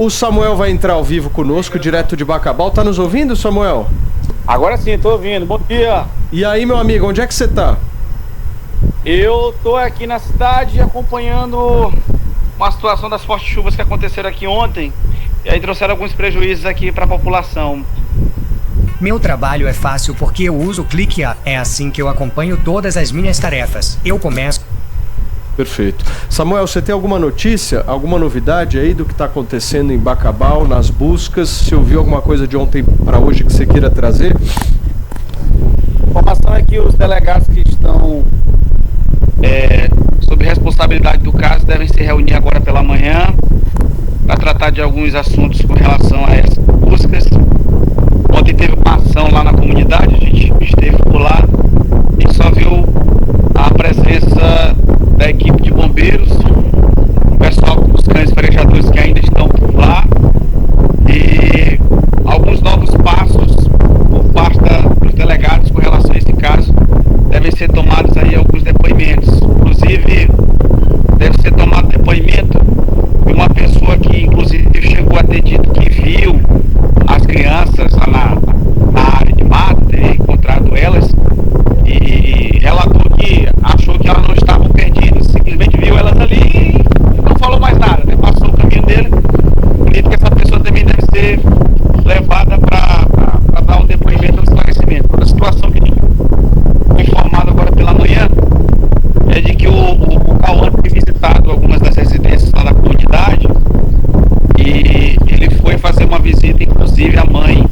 O Samuel vai entrar ao vivo conosco, direto de Bacabal. Tá nos ouvindo, Samuel? Agora sim, tô ouvindo. Bom dia. E aí, meu amigo, onde é que você tá? Eu tô aqui na cidade acompanhando uma situação das fortes chuvas que aconteceram aqui ontem. E aí trouxeram alguns prejuízos aqui para a população. Meu trabalho é fácil porque eu uso o ClickUp. É assim que eu acompanho todas as minhas tarefas. Eu começo... Perfeito. Samuel, você tem alguma notícia, alguma novidade aí do que está acontecendo em Bacabal, nas buscas? Você ouviu alguma coisa de ontem para hoje que você queira trazer? A informação é que os delegados que estão sob responsabilidade do caso devem se reunir agora pela manhã para tratar de alguns assuntos com relação a essas buscas. Ontem teve uma ação lá na comunidade, a gente esteve por lá e só viu a presença da equipe de bombeiros, o pessoal, os cães farejadores que ainda estão por lá e alguns novos passos por parte dos delegados com relação a esse caso. Devem ser tomados aí alguns depoimentos, inclusive deve ser tomado depoimento de uma pessoa que inclusive chegou a ter dito que viu as crianças lá na área de mata, ter encontrado elas e relatou que achou que elas não estavam perdidas, simplesmente viu elas ali e não falou mais nada, né? Passou o caminho dele. Acredito que essa pessoa também deve ser levada para dar um depoimento, um esclarecimento. Toda a situação que foi informada agora pela manhã é de que o Cauã tem visitado algumas das residências lá da comunidade e ele foi fazer uma visita, inclusive a mãe,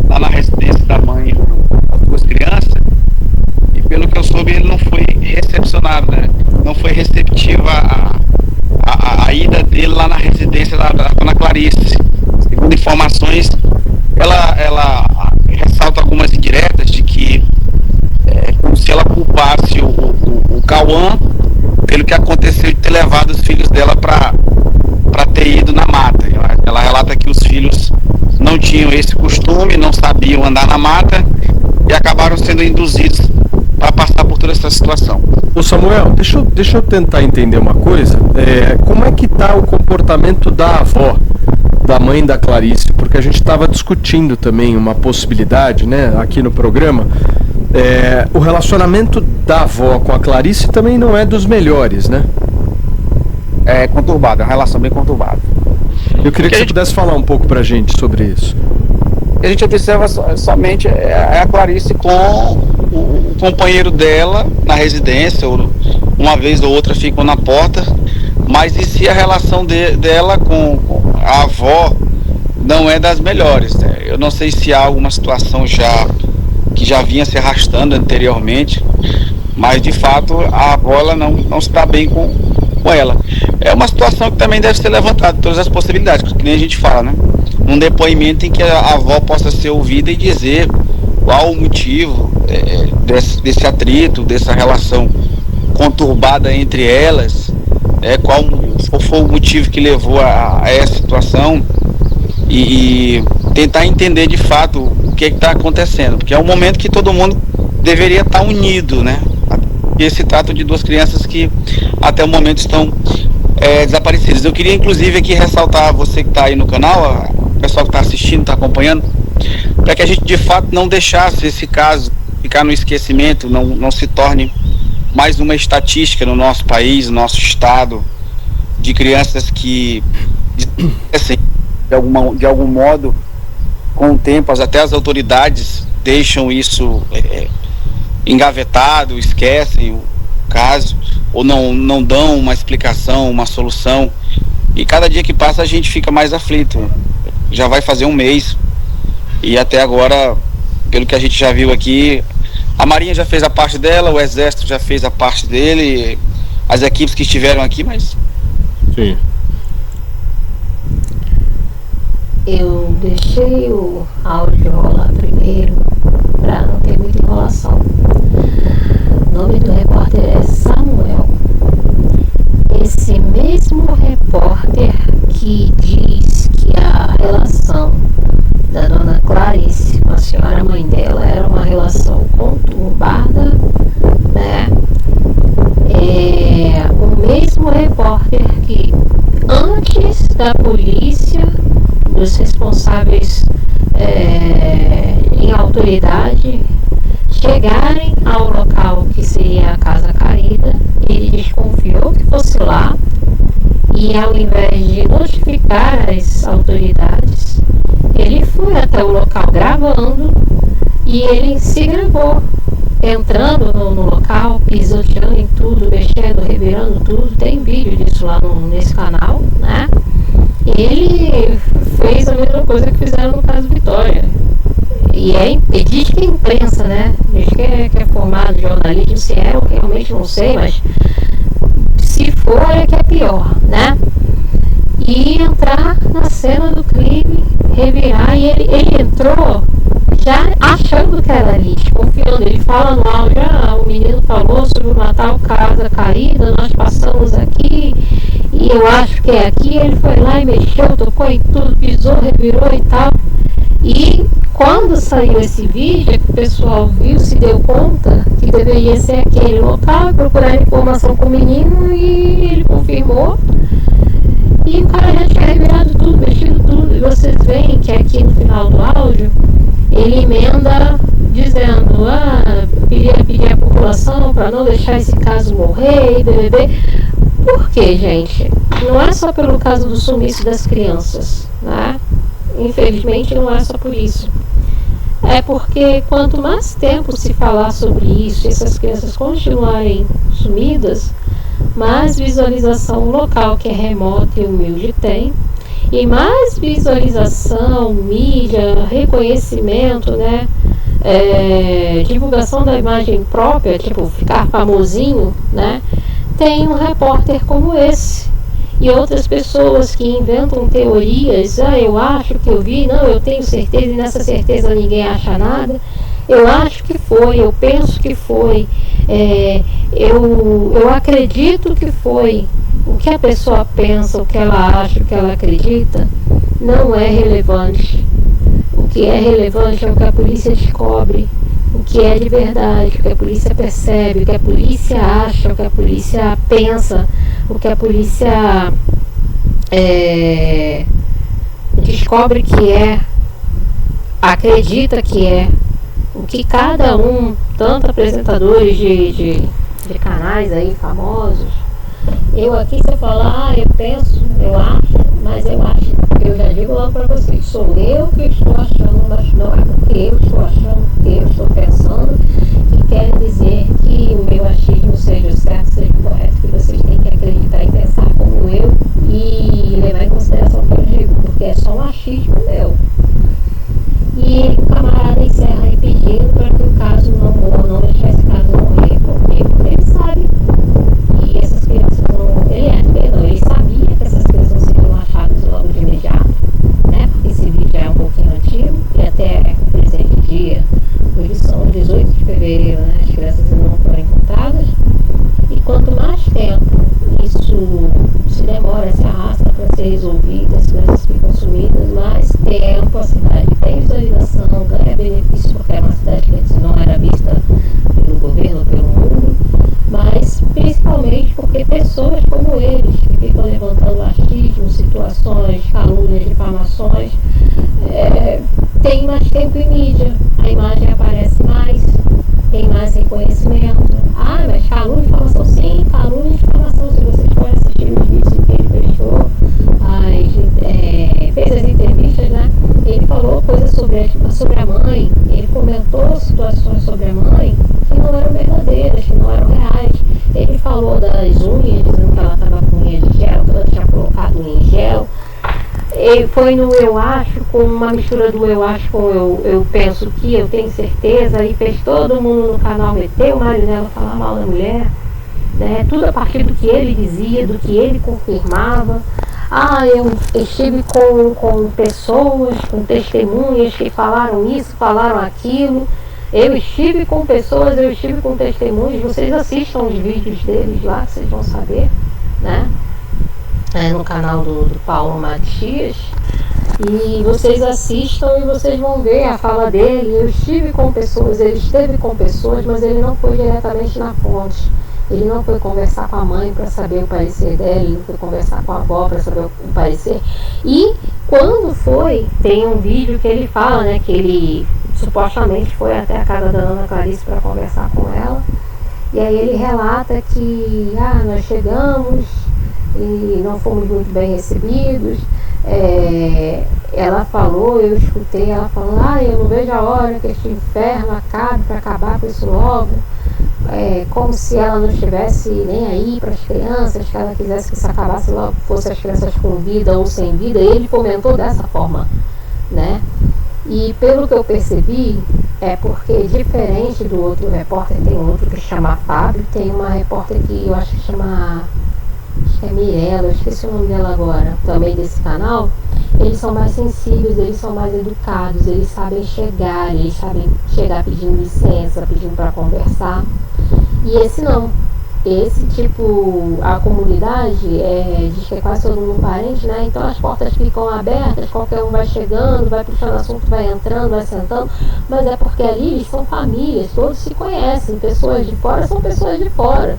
lá na residência da mãe das duas crianças, e pelo que eu soube ele não foi recepcionado, né? Não foi receptiva a ida dele lá na residência da dona Clarice. Segundo informações, ela ressalta algumas indiretas de que como se ela culpasse o Cauã pelo que aconteceu de ter levado os filhos dela para ter ido na mata. Ela relata que os filhos não tinham esse costume, não sabiam andar na mata e acabaram sendo induzidos para passar por toda essa situação. Ô Samuel, deixa eu tentar entender uma coisa. Como é que está o comportamento da avó, da mãe da Clarice? Porque a gente estava discutindo também uma possibilidade, né, aqui no programa. O relacionamento da avó com a Clarice também não é dos melhores, né? É conturbado, é uma relação bem conturbada. Eu queria que você pudesse falar um pouco pra gente sobre isso. A gente observa somente a Clarice com o companheiro dela na residência, ou uma vez ou outra ficam na porta, mas e se a relação dela com a avó não é das melhores, né? Eu não sei se há alguma situação que já vinha se arrastando anteriormente, mas de fato a avó ela não está bem com ela. É uma situação que também deve ser levantada, todas as possibilidades, que nem a gente fala, né? Um depoimento em que a avó possa ser ouvida e dizer qual o motivo desse atrito, dessa relação conturbada entre elas, qual foi o motivo que levou a essa situação e tentar entender de fato o que está acontecendo, porque é um momento que todo mundo deveria estar unido, né? E se trata de duas crianças que até o momento estão desaparecidas. Eu queria inclusive aqui ressaltar você que está aí no canal, o pessoal que está assistindo, está acompanhando, para que a gente de fato não deixasse esse caso ficar no esquecimento, não se torne mais uma estatística no nosso país, no nosso estado, de crianças que assim, de algum modo, com o tempo, até as autoridades deixam isso engavetado, esquecem o caso, ou não dão uma explicação, uma solução, e cada dia que passa a gente fica mais aflito. Já vai fazer um mês e até agora, pelo que a gente já viu aqui, a Marinha já fez a parte dela, o Exército já fez a parte dele, as equipes que estiveram aqui, mas... Sim. Eu deixei o áudio rolar primeiro para não ter muita enrolação. O nome do repórter é Samuel. Esse mesmo repórter que diz que a relação da dona Clarice com a senhora mãe dela era uma relação conturbada, né? É o mesmo repórter que antes da polícia dos responsáveis em autoridade chegarem ao local que seria a casa caída. Ele desconfiou que fosse lá e, ao invés de notificar as autoridades, ele foi até o local gravando e ele se gravou entrando no local, pisoteando em tudo, mexendo, revirando tudo. Tem vídeo disso lá nesse canal, né? Ele fez a mesma coisa que fizeram no caso Vitória. E diz que é imprensa, né? Diz que é formado de jornalismo. Se é, eu realmente não sei, mas se for, é que é pior, né? E entrar na cena do crime, revirar, e ele entrou já achando que era ali, desconfiando. Ele fala no áudio: o menino falou sobre uma tal casa caída, nós passamos aqui e eu acho que é aqui. Ele foi lá e mexeu, tocou em tudo, pisou, revirou e tal. E quando saiu esse vídeo, que o pessoal viu, se deu conta que deveria ser aquele local, procurar informação com o menino, e ele confirmou. E o cara já tinha revirado tudo, mexido tudo. E vocês veem que aqui no final do áudio ele emenda dizendo: pedir à população para não deixar esse caso morrer, e BBB. Por quê, gente? Não é só pelo caso do sumiço das crianças, né? Infelizmente não é só por isso. É porque quanto mais tempo se falar sobre isso, essas crianças continuarem sumidas, mais visualização o local que é remoto e humilde tem, e mais visualização, mídia, reconhecimento, né? Divulgação da imagem própria, tipo ficar famosinho, né? Tem um repórter como esse. E outras pessoas que inventam teorias: eu acho que eu vi, não, eu tenho certeza, e nessa certeza ninguém acha nada. Eu acho que foi, eu penso que foi, eu acredito que foi. O que a pessoa pensa, o que ela acha, o que ela acredita, não é relevante. O que é relevante é o que a polícia descobre, o que é de verdade, o que a polícia percebe, o que a polícia acha, o que a polícia pensa, o que a polícia descobre que é, acredita que é, o que cada um, tanto apresentadores de canais aí famosos. Eu aqui, se eu falar, eu penso, eu acho, mas eu acho, eu já digo logo para vocês, sou eu que estou achando, mas não é porque eu estou achando, porque eu estou pensando, que quer dizer que o meu achismo seja o certo, seja o correto, que vocês têm que acreditar e pensar como eu e levar em consideração o que eu digo, porque é só um achismo meu. E o camarada encerra aí pedindo para que o caso não morra, não deixar esse caso morrer, porque ele sabe. E essas crianças ele sabia que essas crianças seriam achadas logo de imediato, né? Porque esse vídeo já é um pouquinho antigo e até o presente dia, hoje são 18 de fevereiro, né? As crianças não foram encontradas. E quanto mais tempo isso se demora, se arrasta para ser resolvido, as crianças ficam sumidas, mais tempo a cidade tem visualização, ganha benefício, porque era uma cidade que antes não era vista pelo governo, pelo mundo, mas principalmente porque pessoas como eles, que ficam levantando achismos, situações, calúnias, difamações, tem mais tempo em mídia, a imagem aparece mais, tem mais reconhecimento. Mas calúnia e difamação, sim, calúnia e difamação. Se vocês forem assistir os vídeos em que ele fez as entrevistas, né? Ele falou coisas sobre a mãe, ele comentou situações sobre a mãe que não eram verdadeiras, que não eram reais. Ele falou das unhas, dizendo que ela estava com unha de gel, que ela tinha colocado unha em gel. Ele foi no eu acho, com uma mistura do eu acho com eu penso que, eu tenho certeza, e fez todo mundo no canal meter o Marinelo falar mal da mulher, né? Tudo a partir do que ele dizia, do que ele confirmava. Eu estive com pessoas, com testemunhas que falaram isso, falaram aquilo. Eu estive com pessoas, eu estive com testemunhas. Vocês assistam os vídeos deles lá, vocês vão saber, né? No canal do Paulo Matias. E vocês assistam e vocês vão ver a fala dele. Eu estive com pessoas, ele esteve com pessoas, mas ele não foi diretamente na fonte. Ele não foi conversar com a mãe para saber o parecer dela, ele não foi conversar com a avó para saber o parecer. E quando foi, tem um vídeo que ele fala, né, que ele supostamente foi até a casa da Ana Clarice para conversar com ela. E aí ele relata que nós chegamos e não fomos muito bem recebidos. Ela falou, eu escutei ela falando, eu não vejo a hora que este inferno acabe, para acabar com isso logo. Como se ela não estivesse nem aí para as crianças, que ela quisesse que isso acabasse logo, fosse as crianças com vida ou sem vida. E ele comentou dessa forma, né? E pelo que eu percebi, porque diferente do outro repórter, tem outro que chama Fábio, tem uma repórter que eu acho que chama, acho que é Mirella, eu esqueci o nome dela agora, também desse canal. Eles são mais sensíveis, eles são mais educados, eles sabem chegar pedindo licença, pedindo para conversar. E esse não. Esse tipo, a comunidade diz que é quase todo mundo parente, né? Então as portas ficam abertas, qualquer um vai chegando, vai puxando assunto, vai entrando, vai sentando. Mas é porque ali eles são famílias, todos se conhecem, pessoas de fora são pessoas de fora,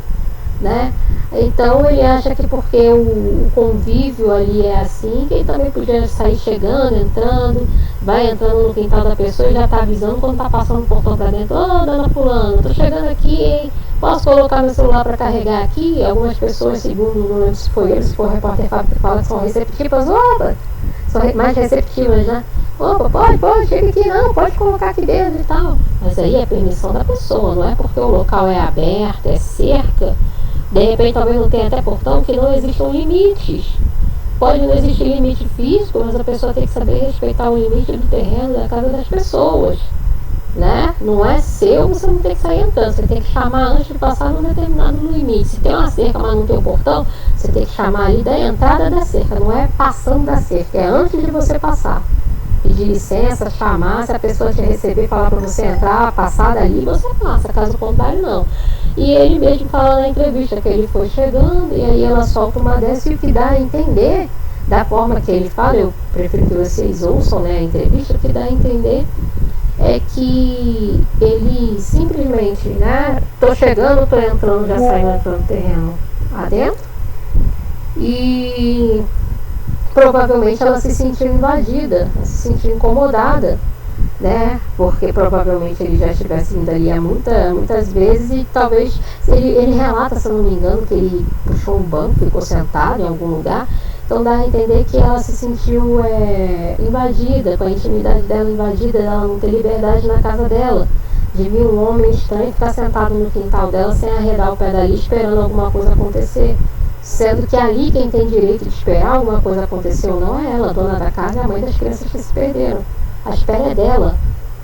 né? Então ele acha que porque o convívio ali é assim, que ele também podia sair chegando, entrando, vai entrando no quintal da pessoa e já está avisando quando está passando o portão para dentro. Dona fulano, estou chegando aqui, hein? Posso colocar meu celular para carregar aqui? Algumas pessoas, segundo, não lembro se foi ele, se for o repórter Fábio que fala que são receptivas, são mais receptivas, né? Pode, chega aqui, não, pode colocar aqui dentro e tal. Mas aí é permissão da pessoa, não é porque o local é aberto, é cerca. De repente talvez não tenha até portão, que não existam limites. Pode não existir limite físico, mas a pessoa tem que saber respeitar o limite do terreno da casa das pessoas, né? Não é seu, você não tem que sair entrando, você tem que chamar antes de passar num determinado limite. Se tem uma cerca, mas não tem o portão, você tem que chamar ali da entrada da cerca, não é passando da cerca, é antes de você passar. Pedir licença, chamar, se a pessoa te receber, falar para você entrar, passar dali, você passa, caso contrário não. E ele mesmo fala na entrevista que ele foi chegando e aí ela solta uma dessa, e o que dá a entender, da forma que ele fala, eu prefiro que vocês ouçam, né, a entrevista, o que dá a entender é que ele simplesmente, né, tô chegando, tô entrando, já saindo, entrando no terreno adentro, e provavelmente ela se sentiu invadida, se sentiu incomodada, né? Porque provavelmente ele já estivesse indo ali há muitas vezes, e talvez ele relata, se eu não me engano, que ele puxou um banco, ficou sentado em algum lugar. Então dá a entender que ela se sentiu invadida, com a intimidade dela invadida, ela não ter liberdade na casa dela, de vir um homem estranho ficar sentado no quintal dela sem arredar o pé dali, esperando alguma coisa acontecer. Sendo que ali quem tem direito de esperar alguma coisa acontecer ou não é ela, a dona da casa, é a mãe das crianças que se perderam. A espera é dela,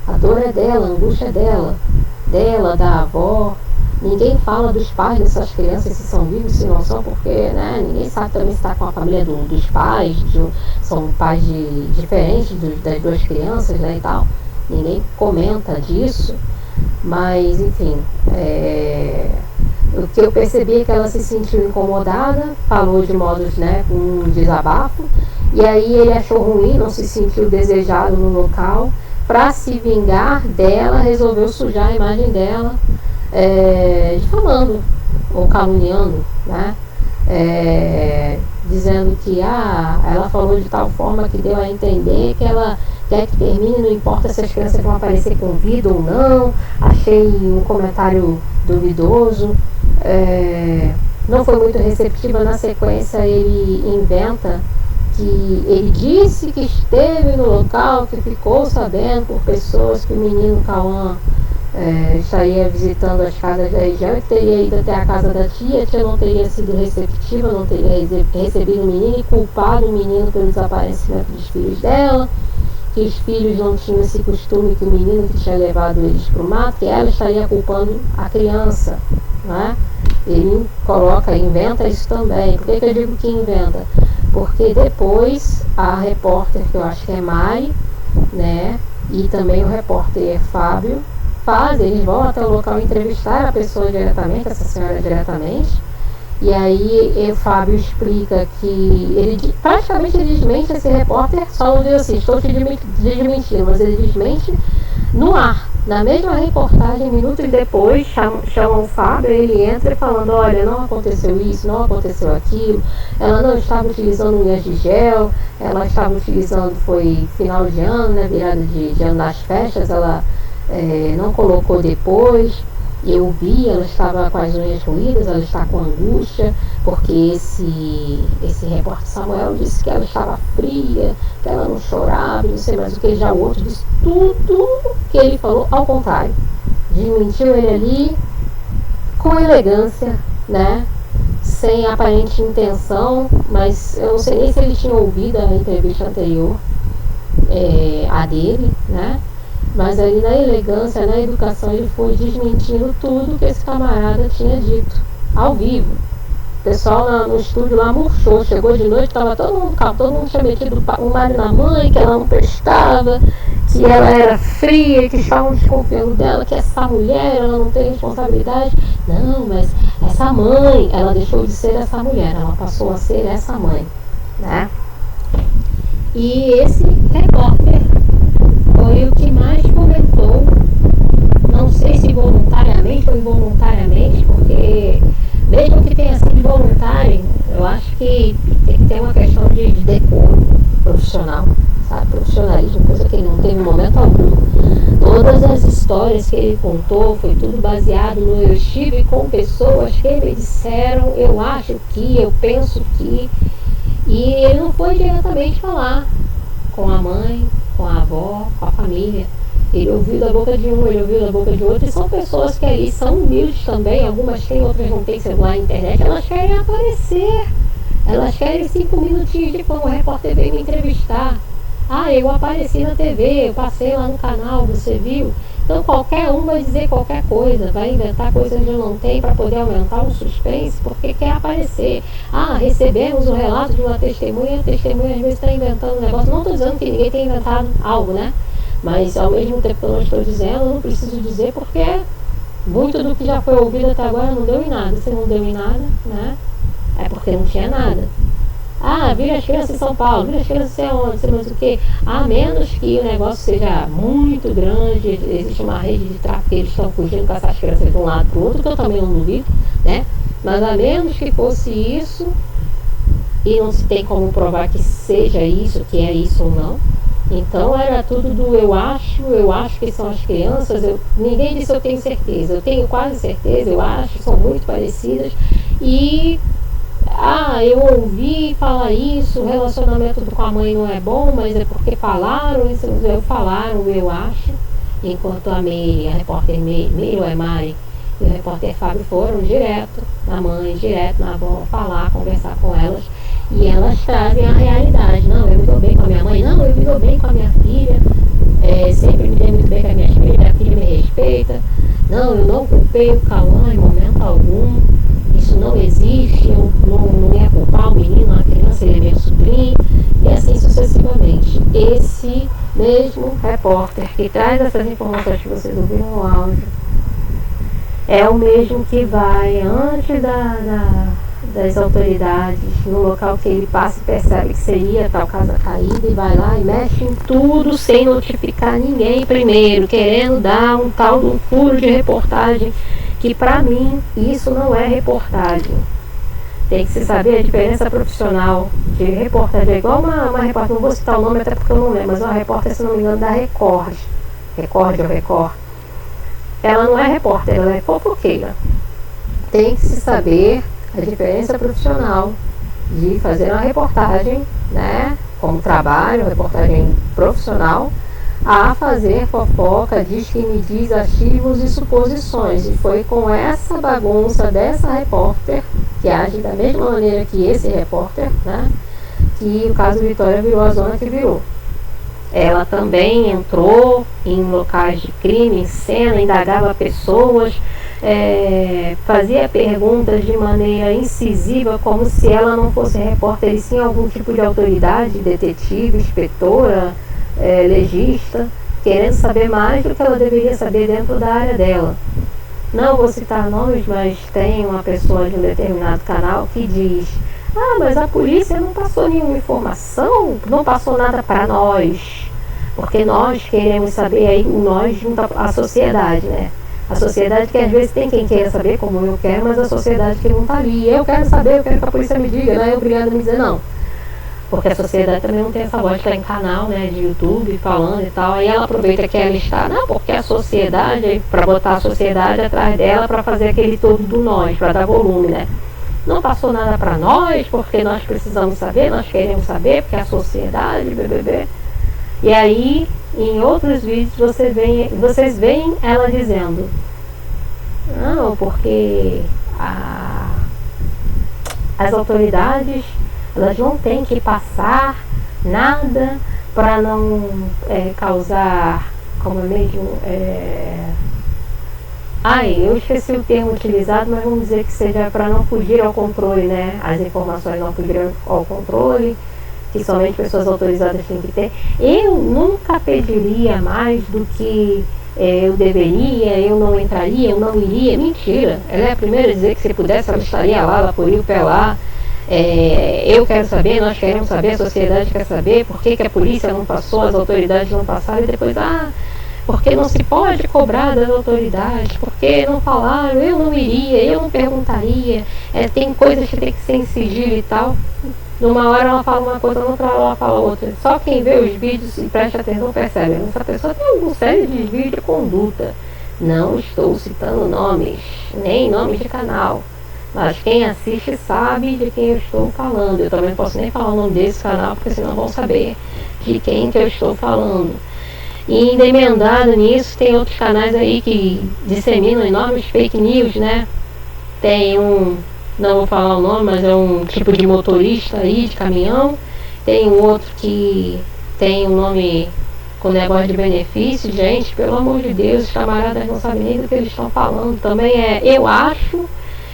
a dor é dela, a angústia é dela, da avó. Ninguém fala dos pais dessas crianças, se são vivos, se não são, porque, né, ninguém sabe também se está com a família dos pais, são pais diferentes das duas crianças, né, e tal. Ninguém comenta disso, mas, enfim, o que eu percebi é que ela se sentiu incomodada, falou de modos, né, com um desabafo, e aí ele achou ruim, não se sentiu desejado no local. Para se vingar dela, resolveu sujar a imagem dela, difamando ou caluniando, né? Dizendo que ela falou de tal forma que deu a entender que ela quer que termine, não importa se as crianças vão aparecer com vida ou não. Achei um comentário duvidoso, não foi muito receptiva. Na sequência ele inventa que ele disse que esteve no local, que ficou sabendo por pessoas que o menino Cauã estaria visitando as casas da região, que teria ido até a casa da tia. A tia não teria sido receptiva, não teria recebido o menino e culpado o menino pelo desaparecimento dos filhos dela, que os filhos não tinham esse costume, que o menino que tinha levado eles para o mato, que ela estaria culpando a criança, né? Ele inventa isso também. Por que eu digo que inventa? Porque depois a repórter, que eu acho que é Mari, né, e também o repórter Fábio, eles vão até o local entrevistar a pessoa diretamente, essa senhora diretamente, e aí o Fábio explica que ele praticamente desmente esse repórter, só não diz assim, estou te desmentindo, mas ele desmente no ar, Na mesma reportagem, minutos depois, chamam o Fábio, ele entra falando, olha, não aconteceu isso, não aconteceu aquilo, ela não estava utilizando unhas de gel, ela estava utilizando, foi final de ano, né, virada de ano das festas, ela não colocou depois. Eu vi, ela estava com as unhas ruídas, ela está com angústia, porque esse repórter Samuel disse que ela estava fria, que ela não chorava, não sei mais o que, já o outro disse tudo que ele falou, ao contrário. Desmentiu ele ali com elegância, né? Sem aparente intenção, mas eu não sei nem se ele tinha ouvido a entrevista anterior, a dele, né? Mas ali na elegância, na educação, ele foi desmentindo tudo que esse camarada tinha dito, ao vivo. O pessoal no estúdio lá murchou, chegou de noite, estava todo mundo tinha metido o marido na mãe, que ela não prestava, que ela era fria, que estavam desconfiando dela, que essa mulher, ela não tem responsabilidade. Não, mas essa mãe, ela deixou de ser essa mulher, ela passou a ser essa mãe, né? E esse repórter foi o que mais comentou, não sei se voluntariamente ou involuntariamente, porque mesmo que tenha sido voluntário, eu acho que tem que ter uma questão de decoro profissional, sabe? Profissionalismo, coisa que ele não teve em momento algum. Todas as histórias que ele contou foi tudo baseado no eu estive com pessoas que me disseram, eu acho que, eu penso que, e ele não foi diretamente falar com a mãe, com a avó, com a família. Ele ouviu da boca de um, ele ouviu da boca de outro, e são pessoas que ali são humildes também, algumas têm, outras não têm celular na internet, elas querem aparecer, elas querem 5 minutinhos de fama. O repórter veio me entrevistar, eu apareci na TV, eu passei lá no canal, você viu? Então qualquer um vai dizer qualquer coisa, vai inventar coisas que não tem para poder aumentar o suspense, porque quer aparecer. Recebemos o relato de uma testemunha, a testemunha às vezes está inventando um negócio. Não estou dizendo que ninguém tem inventado algo, né? Mas ao mesmo tempo que eu não estou dizendo, eu não preciso dizer, porque muito do que já foi ouvido até agora não deu em nada. Se não deu em nada, né? É porque não tinha nada. Vira as crianças em São Paulo, vira as crianças sei onde, sei mais o que. A menos que o negócio seja muito grande, existe uma rede de tráfico, eles estão fugindo com essas crianças de um lado para o outro, que eu também não duvido, né? Mas a menos que fosse isso, e não se tem como provar que seja isso, que é isso ou não. Então era tudo do eu acho que são as crianças, ninguém disse eu tenho certeza, eu tenho quase certeza, eu acho, são muito parecidas. E eu ouvi falar isso, o relacionamento com a mãe não é bom, mas é porque falaram, eu acho. Enquanto a repórter Meire, a Mari e o repórter Fábio foram direto na mãe, direto na avó, falar, conversar com elas. E elas trazem a realidade. Não, eu me dou bem com a minha mãe, não, eu me dou bem com a minha filha, sempre me dei muito bem com a minha filha me respeita. Não, eu não culpei o Cauã em momento algum, isso não existe, eu não ia culpar o menino, a criança, ele é meu sobrinho, e assim sucessivamente. Esse mesmo repórter que traz essas informações que vocês ouviram no áudio é o mesmo que vai antes das autoridades, no local que ele passa e percebe que seria tal casa caída, e vai lá e mexe em tudo sem notificar ninguém primeiro, querendo dar um tal de um furo de reportagem, que para mim isso não é reportagem. Tem que se saber a diferença profissional de reportagem. É igual uma repórter, não vou citar o nome até porque eu não lembro, mas uma repórter, se não me engano, da Record. Record. Ela não é repórter, ela é fofoqueira. Tem que se saber a diferença profissional de fazer uma reportagem, né, como trabalho, reportagem profissional, a fazer fofoca, diz que me diz, achismos e suposições. E foi com essa bagunça dessa repórter, que age da mesma maneira que esse repórter, né, que o caso Vitória virou a zona que virou. Ela também entrou em locais de crime, em cena, indagava pessoas, fazia perguntas de maneira incisiva, como se ela não fosse repórter e sim algum tipo de autoridade, detetive, inspetora, legista, querendo saber mais do que ela deveria saber dentro da área dela. Não vou citar nomes, mas tem uma pessoa de um determinado canal que diz: mas a polícia não passou nenhuma informação, não passou nada para nós. Porque nós queremos saber, aí nós junto à sociedade, né? A sociedade que às vezes tem quem queira saber, como eu quero, mas a sociedade que não está ali. Eu quero saber, eu quero que a polícia me diga, não é obrigada a me dizer não. Porque a sociedade também não tem essa voz, está em canal, né, de YouTube, falando e tal. Aí ela aproveita que ela está, não, porque a sociedade, para botar a sociedade atrás dela, para fazer aquele todo do nós, para dar volume, né? Não passou nada para nós, porque nós precisamos saber, nós queremos saber, porque a sociedade, BBB. E aí, em outros vídeos, vocês veem ela dizendo, não, porque as autoridades, elas não têm que passar nada para não causar, como é mesmo, eu esqueci o termo utilizado, mas vamos dizer que seja para não fugir ao controle, né? As informações não fugirem ao controle, que somente pessoas autorizadas têm que ter. Eu nunca pediria mais do que eu deveria, eu não entraria, eu não iria. Mentira, ela é a primeira a dizer que se pudesse ela estaria lá, ela poria o pé lá. Eu quero saber, nós queremos saber, a sociedade quer saber por que a polícia não passou, as autoridades não passaram, e depois, porque não se pode cobrar das autoridades, porque não falaram, eu não iria, eu não perguntaria, tem coisas que tem que ser em sigilo e tal. Numa hora ela fala uma coisa, noutra hora ela fala outra. Só quem vê os vídeos e presta atenção percebe. Essa pessoa tem algum sério desvio de conduta. Não estou citando nomes, nem nomes de canal. Mas quem assiste sabe de quem eu estou falando. Eu também não posso nem falar o nome desse canal, porque senão vão saber de quem que eu estou falando. E ainda emendado nisso, tem outros canais aí que disseminam enormes fake news, né? Tem não vou falar o nome, mas é um tipo de motorista aí, de caminhão. Tem um outro que tem um nome com negócio de benefício. Gente, pelo amor de Deus, os camaradas não sabem nem do que eles estão falando. Também eu acho,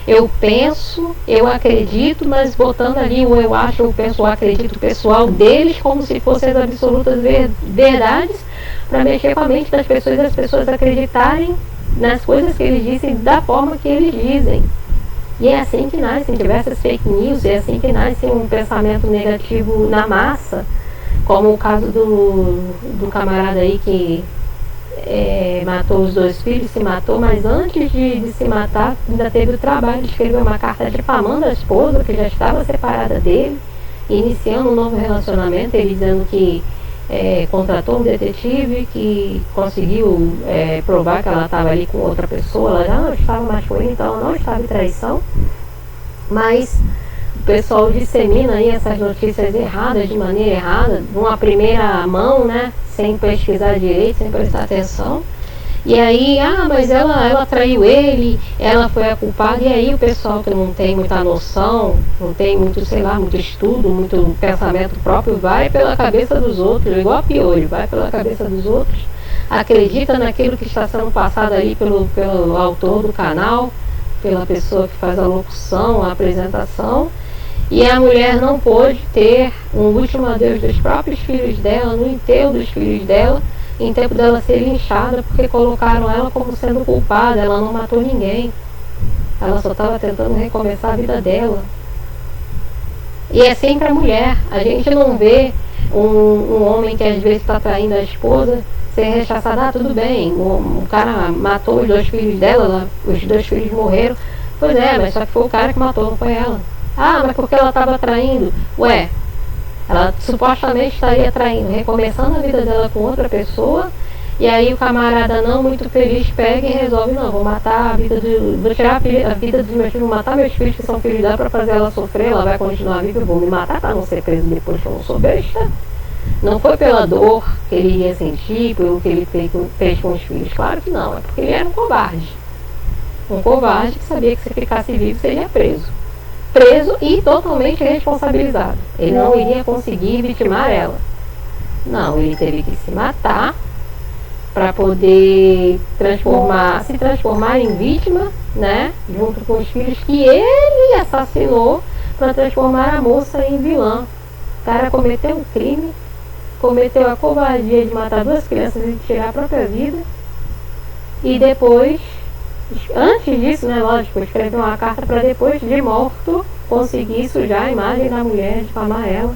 eu penso, eu acredito, mas botando ali o eu acho, eu penso, eu acredito pessoal deles como se fossem as absolutas verdades, para mexer com a mente das pessoas e as pessoas acreditarem nas coisas que eles dizem da forma que eles dizem. E é assim que nascem diversas fake news, é assim que nasce um pensamento negativo na massa, como o caso do camarada aí que matou os 2 filhos, se matou, mas antes de se matar ainda teve o trabalho de escrever uma carta difamando a esposa, que já estava separada dele, iniciando um novo relacionamento, ele dizendo que contratou um detetive que conseguiu provar que ela estava ali com outra pessoa, ela já não estava mais com ele, então ela não estava em traição, mas o pessoal dissemina aí essas notícias erradas, de maneira errada, de uma primeira mão, né, sem pesquisar direito, sem prestar atenção. E aí, mas ela traiu ele, ela foi a culpada. E aí o pessoal que não tem muita noção, não tem muito, sei lá, muito estudo, muito pensamento próprio, vai pela cabeça dos outros, igual a Piolho, vai pela cabeça dos outros, acredita naquilo que está sendo passado ali pelo autor do canal, pela pessoa que faz a locução, a apresentação. E a mulher não pôde ter um último adeus dos próprios filhos dela, no enterro dos filhos dela, em tempo dela ser linchada, porque colocaram ela como sendo culpada. Ela não matou ninguém, ela só estava tentando recomeçar a vida dela. E é sempre a mulher. A gente não vê um homem que às vezes está traindo a esposa ser rechaçado. Tudo bem, o cara matou os 2 filhos dela, os 2 filhos morreram. Pois é, mas só que foi o cara que matou, não foi ela. Mas porque ela estava traindo. Ela supostamente estaria traindo, recomeçando a vida dela com outra pessoa, e aí o camarada não muito feliz pega e resolve, não, vou matar vou tirar a vida dos meus filhos, vou matar meus filhos que são filhos dela para fazer ela sofrer, ela vai continuar viva, eu vou me matar para não ser preso depois que eu não sou besta. Não foi pela dor que ele ia sentir, pelo que ele fez com os filhos, claro que não, é porque ele era um covarde. Um covarde que sabia que se ficasse vivo seria preso e totalmente responsabilizado. Ele não iria conseguir vitimar ela. Não, ele teve que se matar para poder se transformar em vítima, né? Junto com os filhos que ele assassinou, para transformar a moça em vilã. O cara cometeu um crime, cometeu a covardia de matar 2 crianças e tirar a própria vida. E depois, antes disso, né, lógico, escreveu uma carta para depois de morto conseguir sujar a imagem da mulher, difamar ela.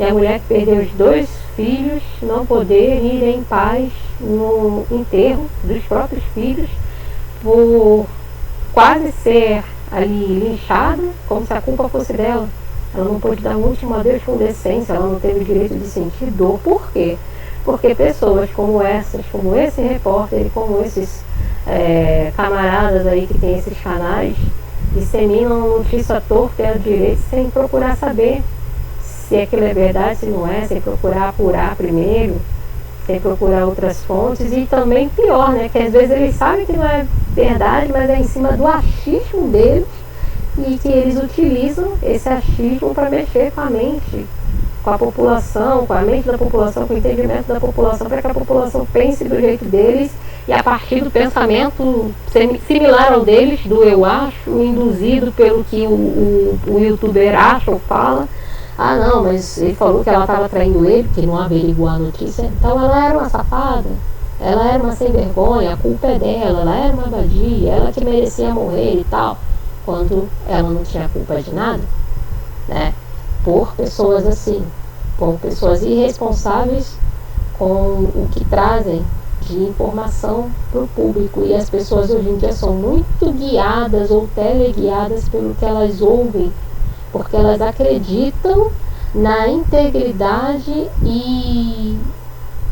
E a mulher que perdeu os 2 filhos não poder ir em paz no enterro dos próprios filhos por quase ser ali linchada, como se a culpa fosse dela. Ela não pôde dar um último adeus com decência, ela não teve o direito de sentir dor. Por quê? Porque pessoas como essas, como esse repórter e como esses camaradas aí que tem esses canais, disseminam notícia torta e a direito sem procurar saber se aquilo é verdade, se não é, sem procurar apurar primeiro, sem procurar outras fontes. E também pior, né, que às vezes eles sabem que não é verdade, mas é em cima do achismo deles, e que eles utilizam esse achismo para mexer com a mente, com a população, com a mente da população, com o entendimento da população, para que a população pense do jeito deles, e a partir do pensamento similar ao deles, do eu acho, induzido pelo que o youtuber acha ou fala. Ah não, mas ele falou que ela estava traindo ele, porque não averiguou a notícia, então ela era uma safada, ela era uma sem vergonha, a culpa é dela, ela era uma vadia, ela que merecia morrer e tal, quando ela não tinha culpa de nada, né? Por pessoas assim, por pessoas irresponsáveis com o que trazem de informação para o público. E as pessoas hoje em dia são muito guiadas ou teleguiadas pelo que elas ouvem, porque elas acreditam na integridade e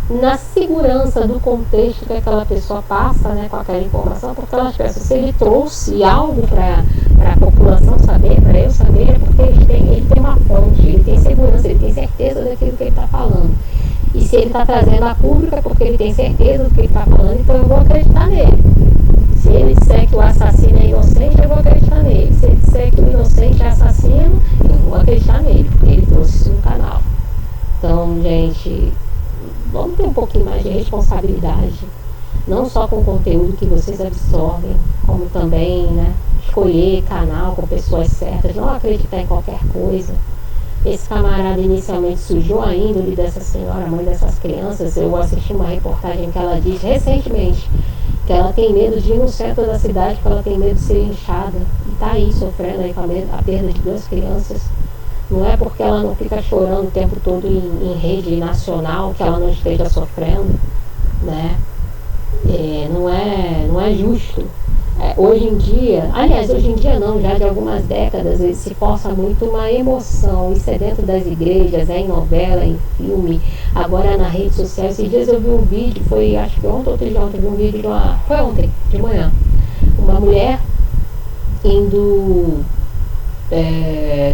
na segurança do contexto que aquela pessoa passa, né, com aquela informação, porque elas pensam, se ele trouxe algo para a população saber, para eu saber, é porque ele tem uma fonte, ele tem segurança, ele tem certeza daquilo que ele está falando. E se ele está trazendo a público é porque ele tem certeza do que ele está falando, então eu vou acreditar nele. Se ele disser que o assassino é inocente, eu vou acreditar nele. Se ele disser que o inocente é assassino, eu vou acreditar nele, porque ele trouxe isso no canal. Então, gente, vamos ter um pouquinho mais de responsabilidade, não só com o conteúdo que vocês absorvem, como também, né, escolher canal com pessoas certas, não acreditar em qualquer coisa. Esse camarada inicialmente sujou a índole dessa senhora, mãe dessas crianças. Eu assisti uma reportagem que ela diz recentemente que ela tem medo de ir no centro da cidade, porque ela tem medo de ser linchada, e tá aí sofrendo aí com a perda de 2 crianças. Não é porque ela não fica chorando o tempo todo em rede nacional que ela não esteja sofrendo, né? Não é justo. Hoje em dia, aliás, hoje em dia não, já de algumas décadas, se força muito uma emoção. Isso é dentro das igrejas, é em novela, em filme, agora é na rede social. Esses dias eu vi um vídeo, foi acho que ontem ou outro dia, vi um vídeo foi ontem, de manhã, uma mulher indo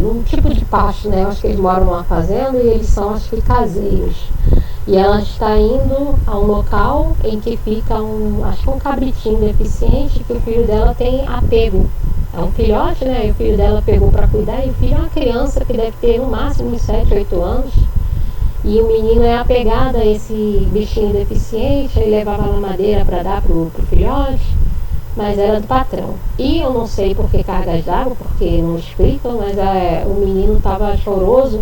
num tipo de pasto, né? Eu acho que eles moram numa fazenda e eles são, acho que, caseiros. E ela está indo a um local em que fica um cabritinho deficiente, que o filho dela tem apego. É um filhote, né? E o filho dela pegou para cuidar, e o filho é uma criança que deve ter no máximo uns 7, 8 anos. E o menino é apegado a esse bichinho deficiente, ele levava a mamadeira para dar pro filhote, mas era do patrão. E eu não sei por que cargas d'água, porque não explicam, mas o menino estava choroso,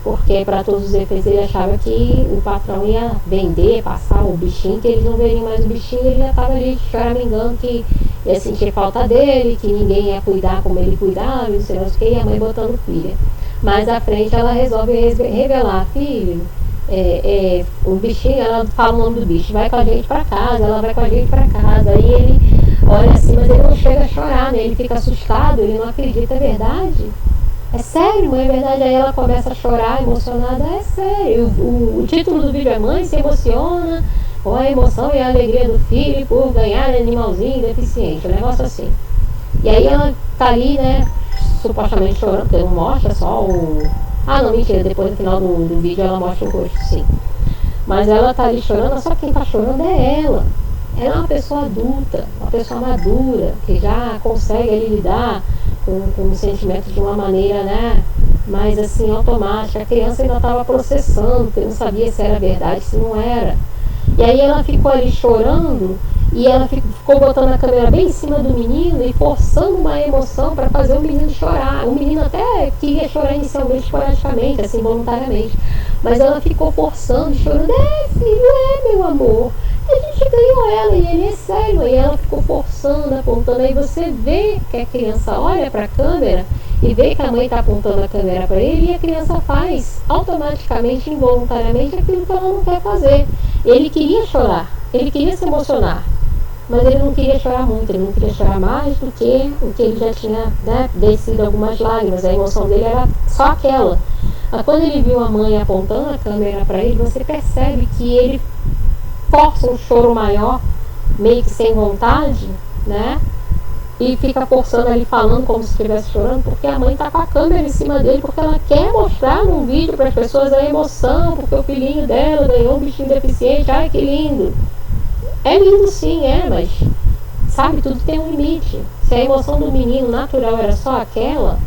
porque para todos os efeitos ele achava que o patrão ia vender, passar o bichinho, que eles não veriam mais o bichinho, ele já estava ali choramingando que ia sentir falta dele, que ninguém ia cuidar como ele cuidava, não sei o que, e a mãe botando pilha. Mais à frente ela resolve revelar, filho, o bichinho, ela fala o nome do bicho, vai com a gente para casa, ela vai com a gente para casa, aí ele olha assim, mas ele não chega a chorar, né? Ele fica assustado, ele não acredita, é verdade? É sério, mãe, é verdade? Aí ela começa a chorar, emocionada, é sério. O título do vídeo é Mãe se emociona com a emoção e a alegria do filho por ganhar animalzinho deficiente, um negócio assim. E aí ela tá ali, né, supostamente chorando, porque não mostra só o... Ah, não, mentira, depois no final do vídeo ela mostra o rosto, sim. Mas ela tá ali chorando, só que quem tá chorando é ela. Ela é uma pessoa adulta, uma pessoa madura, que já consegue ali lidar com os sentimentos de uma maneira, né, mais assim, automática. A criança ainda estava processando, porque não sabia se era verdade, se não era. E aí ela ficou ali chorando, e ela ficou botando a câmera bem em cima do menino e forçando uma emoção para fazer o menino chorar. O menino até queria chorar inicialmente, esporadicamente, assim, voluntariamente, mas ela ficou forçando, chorando, filho, meu amor, a gente ganhou ela, e ele é sério. E ela ficou forçando, apontando. Aí você vê que a criança olha para a câmera e vê que a mãe está apontando a câmera para ele, e a criança faz automaticamente, involuntariamente, aquilo que ela não quer fazer. Ele queria chorar, ele queria se emocionar, mas ele não queria chorar muito, ele não queria chorar mais do que o que ele já tinha, né, descido algumas lágrimas. A emoção dele era só aquela. Mas quando ele viu a mãe apontando a câmera para ele, você percebe que ele força um choro maior, meio que sem vontade, né? E fica forçando ali, falando como se estivesse chorando, porque a mãe está com a câmera em cima dele, porque ela quer mostrar num vídeo para as pessoas a emoção, porque o filhinho dela ganhou um bichinho deficiente. Ai, que lindo! É lindo sim, mas sabe, tudo tem um limite. Se a emoção do menino natural era só aquela,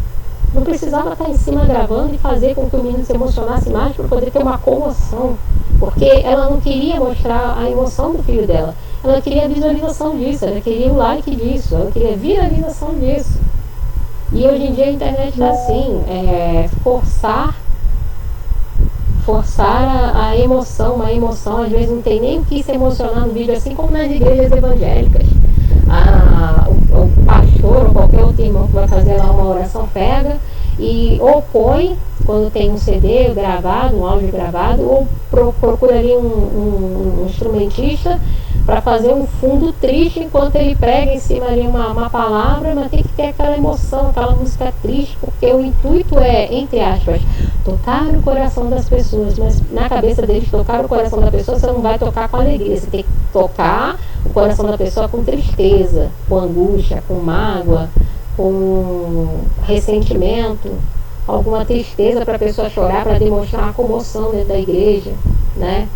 não precisava estar em cima gravando e fazer com que o menino se emocionasse mais para poder ter uma comoção, porque ela não queria mostrar a emoção do filho dela, ela queria a visualização disso, ela queria o like disso, ela queria a viralização disso. E hoje em dia a internet está assim, forçar a emoção, uma emoção, às vezes não tem nem o que se emocionar no vídeo, assim como nas igrejas evangélicas. O pastor ou qualquer outro irmão que vai fazer lá uma oração pega e ou põe, quando tem um CD gravado, um áudio gravado, ou procura ali um instrumentista para fazer um fundo triste enquanto ele prega em cima ali uma palavra, mas tem que ter aquela emoção, aquela música triste, porque o intuito é, entre aspas, tocar o coração das pessoas, mas na cabeça deles tocar o coração da pessoa, você não vai tocar com alegria, você tem que tocar o coração da pessoa com tristeza, com angústia, com mágoa, com ressentimento, alguma tristeza para a pessoa chorar, para demonstrar a comoção dentro da igreja, né?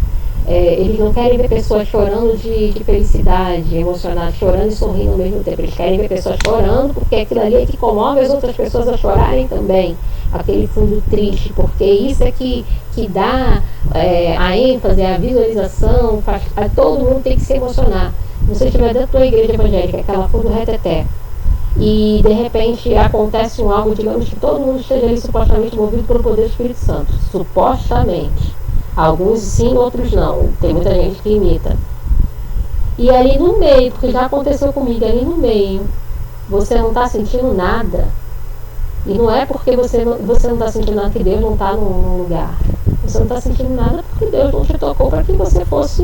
Eles não querem ver pessoas chorando de felicidade, emocionadas, chorando e sorrindo ao mesmo tempo. Eles querem ver pessoas chorando porque aquilo ali é que comove as outras pessoas a chorarem também. Aquele fundo triste, porque isso é que dá a ênfase, a visualização, todo mundo tem que se emocionar. Se você estiver dentro da igreja evangélica, aquela fundo reteté, e de repente acontece algo, digamos que todo mundo esteja ali supostamente movido pelo poder do Espírito Santo, supostamente. Alguns sim, outros não. Tem muita gente que imita. E ali no meio, porque já aconteceu comigo, ali no meio, você não está sentindo nada. E não é porque você não está sentindo nada que Deus não está num lugar. Você não está sentindo nada porque Deus não te tocou para que você fosse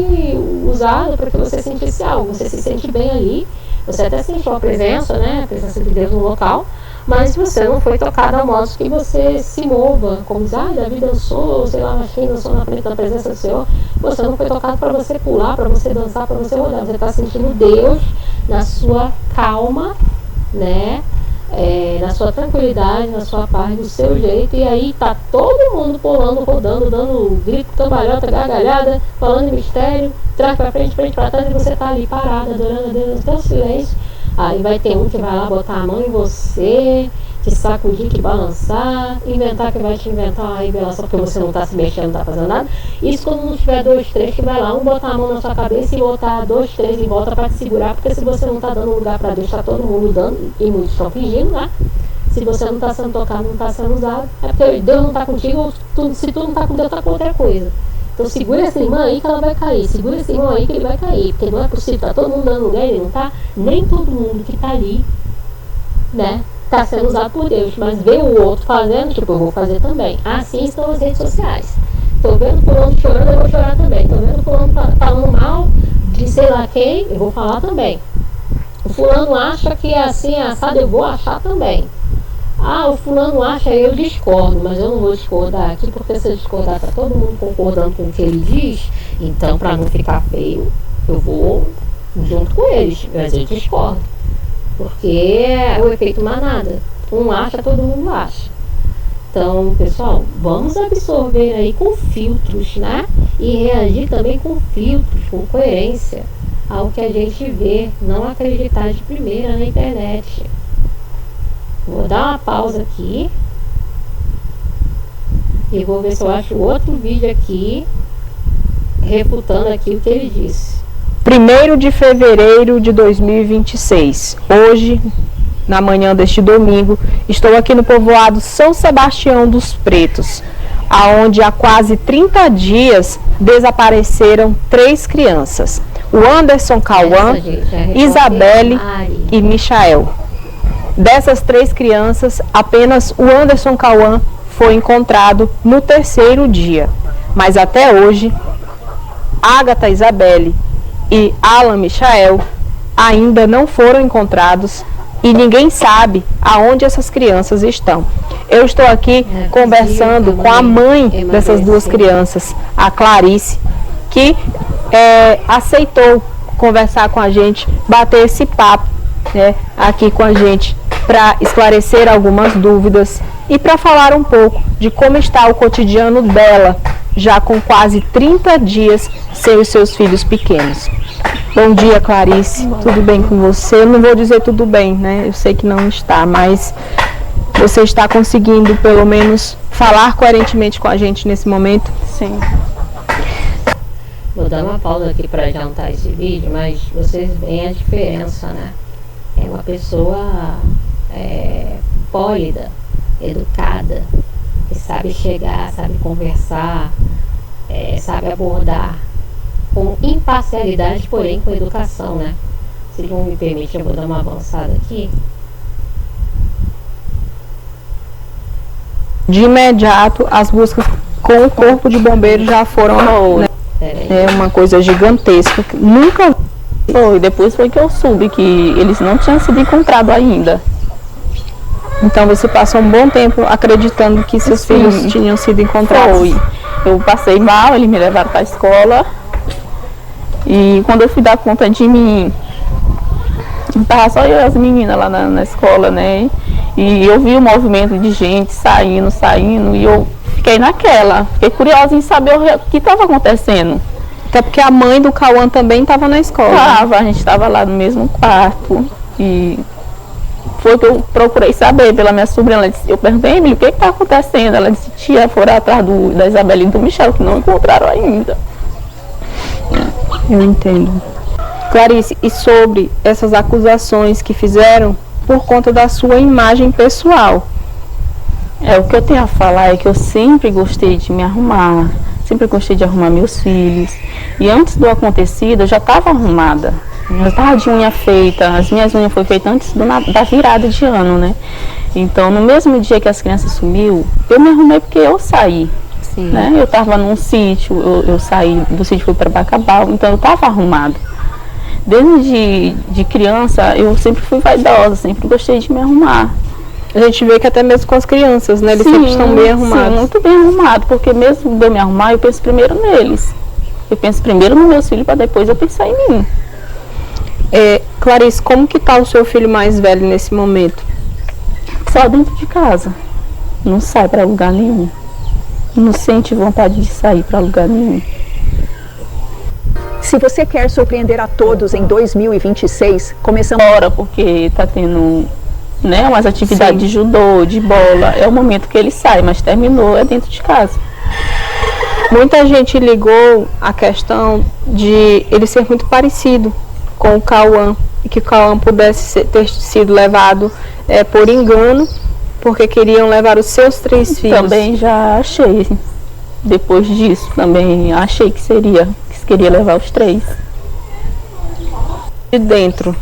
usado, para que você sentisse algo. Você se sente bem ali, você até sentiu a presença, né? A presença de Deus no local. Mas você não foi tocado a modo que você se mova, como diz, Davi dançou, sei lá, mas quem dançou na frente da presença do Senhor. Você não foi tocado para você pular, para você dançar, para você rodar. Você está sentindo Deus na sua calma, né? Na sua tranquilidade, na sua paz, do seu jeito. E aí tá todo mundo pulando, rodando, dando grito, cambalhota, gargalhada, falando em mistério, trás para frente para trás, e você tá ali parado, adorando a Deus, até o silêncio. Aí vai ter um que vai lá botar a mão em você, te sacudir, te balançar, inventar que vai te inventar uma revelação porque você não está se mexendo, não está fazendo nada. Isso quando não tiver 2, 3 que vai lá, um botar a mão na sua cabeça e botar 2, 3 em volta para te segurar, porque se você não está dando lugar para Deus, está todo mundo dando, e muitos estão fingindo, né? Se você não está sendo tocado, não está sendo usado, é porque Deus não está contigo, ou se tu não está com Deus, está com outra coisa. Então segura essa irmã aí que ela vai cair, segura esse irmão aí que ele vai cair, porque não é possível, tá todo mundo dando lugar, ele não tá, nem todo mundo que tá ali, né, tá sendo usado por Deus, mas vê o outro fazendo, tipo, eu vou fazer também. Assim estão as redes sociais. Tô vendo fulano chorando, eu vou chorar também. Tô vendo fulano falando mal de sei lá quem, eu vou falar também. O fulano acha que é assim, assado, eu vou achar também. O fulano acha, eu discordo, mas eu não vou discordar aqui, porque se eu discordar, tá todo mundo concordando com o que ele diz, então para não ficar feio, eu vou junto com eles, mas eu discordo, porque é o efeito manada, um acha, todo mundo acha. Então, pessoal, vamos absorver aí com filtros, né? E reagir também com filtros, com coerência ao que a gente vê, não acreditar de primeira na internet. Vou dar uma pausa aqui e vou ver se eu acho outro vídeo aqui refutando aqui o que ele disse. 1º de fevereiro de 2026. Hoje, na manhã deste domingo, estou aqui no povoado São Sebastião dos Pretos, aonde há quase 30 dias desapareceram 3 crianças. O Anderson Cauã, Isabelle e Michael. Dessas 3 crianças, apenas o Anderson Cauã foi encontrado no 3º dia. Mas até hoje, Agatha Isabelle e Alan Michael ainda não foram encontrados e ninguém sabe aonde essas crianças estão. Eu estou aqui conversando com a mãe dessas 2 crianças, a Clarice, que aceitou conversar com a gente, bater esse papo, né, aqui com a gente, para esclarecer algumas dúvidas e para falar um pouco de como está o cotidiano dela, já com quase 30 dias sem os seus filhos pequenos. Bom dia, Clarice. Tudo bem com você? Eu não vou dizer tudo bem, né? Eu sei que não está, mas você está conseguindo, pelo menos, falar coerentemente com a gente nesse momento? Sim. Vou dar uma pausa aqui para adiantar esse vídeo, mas vocês veem a diferença, né? É uma pessoa pólida, educada, que sabe chegar, sabe conversar, sabe abordar com imparcialidade, porém com educação, né? Se não me permite, eu vou dar uma avançada aqui. De imediato, as buscas com o corpo de bombeiro já foram, né? É uma coisa gigantesca. Nunca foi. Depois foi que eu soube que eles não tinham sido encontrados ainda. Então você passou um bom tempo acreditando que seus filhos tinham sido encontrados? Foi. Eu passei mal, eles me levaram para a escola. E quando eu fui dar conta de mim, estava só eu e as meninas lá na escola, né? E eu vi o movimento de gente saindo, e eu fiquei naquela. Fiquei curiosa em saber o que estava acontecendo. Até porque a mãe do Cauã também estava na escola. A gente estava lá no mesmo quarto. E foi que eu procurei saber pela minha sobrinha. Ela disse, eu perguntei, Emily, o que está acontecendo? Ela disse, tia, foram atrás da Isabelle e do Michel, que não encontraram ainda. Eu entendo. Clarice, e sobre essas acusações que fizeram por conta da sua imagem pessoal? O que eu tenho a falar é que eu sempre gostei de me arrumar, sempre gostei de arrumar meus filhos. E antes do acontecido, eu já estava arrumada. Eu estava de unha feita, as minhas unhas foram feitas antes da virada de ano, né? Então, no mesmo dia que as crianças sumiu, eu me arrumei porque eu saí. Né? Eu estava num sítio, eu saí do sítio, fui para Bacabal, então eu estava arrumada. Desde de criança, eu sempre fui vaidosa, sempre gostei de me arrumar. A gente vê que até mesmo com as crianças, né? Eles sempre estão bem arrumados. Sim, muito bem arrumados, porque mesmo de eu me arrumar, eu penso primeiro neles. Eu penso primeiro nos meus filhos, para depois eu pensar em mim. Clarice, como que está o seu filho mais velho nesse momento? Só dentro de casa. Não sai para lugar nenhum. Não sente vontade de sair para lugar nenhum. Se você quer surpreender a todos em 2026, começamos agora, porque está tendo, né, umas atividades de judô, de bola. É o momento que ele sai, mas terminou, é dentro de casa. Muita gente ligou a questão de ele ser muito parecido com o Cauã, e que o Cauã pudesse ter sido levado por engano, porque queriam levar os seus 3 filhos. Também já achei, depois disso, também achei que queria levar os 3. De dentro,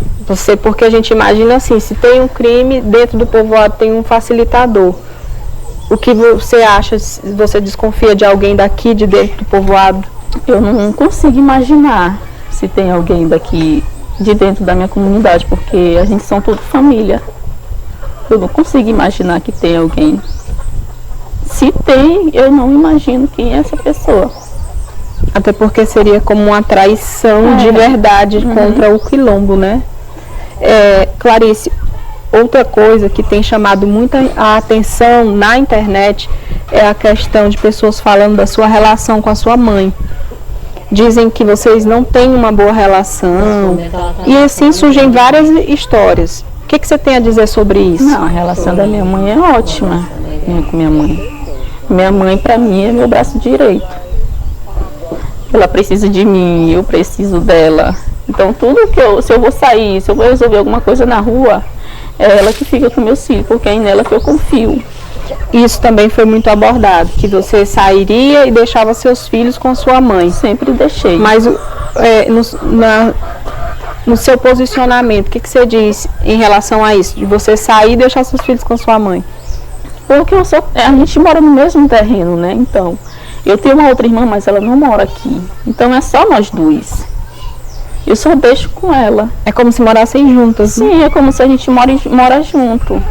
porque a gente imagina assim, se tem um crime, dentro do povoado tem um facilitador. O que você acha, você desconfia de alguém daqui, de dentro do povoado? Eu não consigo imaginar se tem alguém daqui, de dentro da minha comunidade, porque a gente são tudo família. Eu não consigo imaginar que tem alguém. Se tem, eu não imagino quem é essa pessoa. Até porque seria como uma traição de verdade contra o quilombo, né? Clarice, outra coisa que tem chamado muita a atenção na internet é a questão de pessoas falando da sua relação com a sua mãe. Dizem que vocês não têm uma boa relação. E assim surgem várias histórias. O que você tem a dizer sobre isso? Não, a relação da minha mãe é ótima, com minha mãe. Minha mãe, para mim, é meu braço direito. Ela precisa de mim, eu preciso dela. Então, tudo que se eu vou sair, se eu vou resolver alguma coisa na rua, é ela que fica com meus filhos, porque é nela que eu confio. Isso também foi muito abordado, que você sairia e deixava seus filhos com sua mãe. Sempre deixei. Mas No seu posicionamento, o que você diz em relação a isso? De você sair e deixar seus filhos com sua mãe? Porque a gente mora no mesmo terreno, né? Então, eu tenho uma outra irmã, mas ela não mora aqui. Então é só nós dois. Eu só deixo com ela. É como se morassem juntas. Sim, é como se a gente mora junto.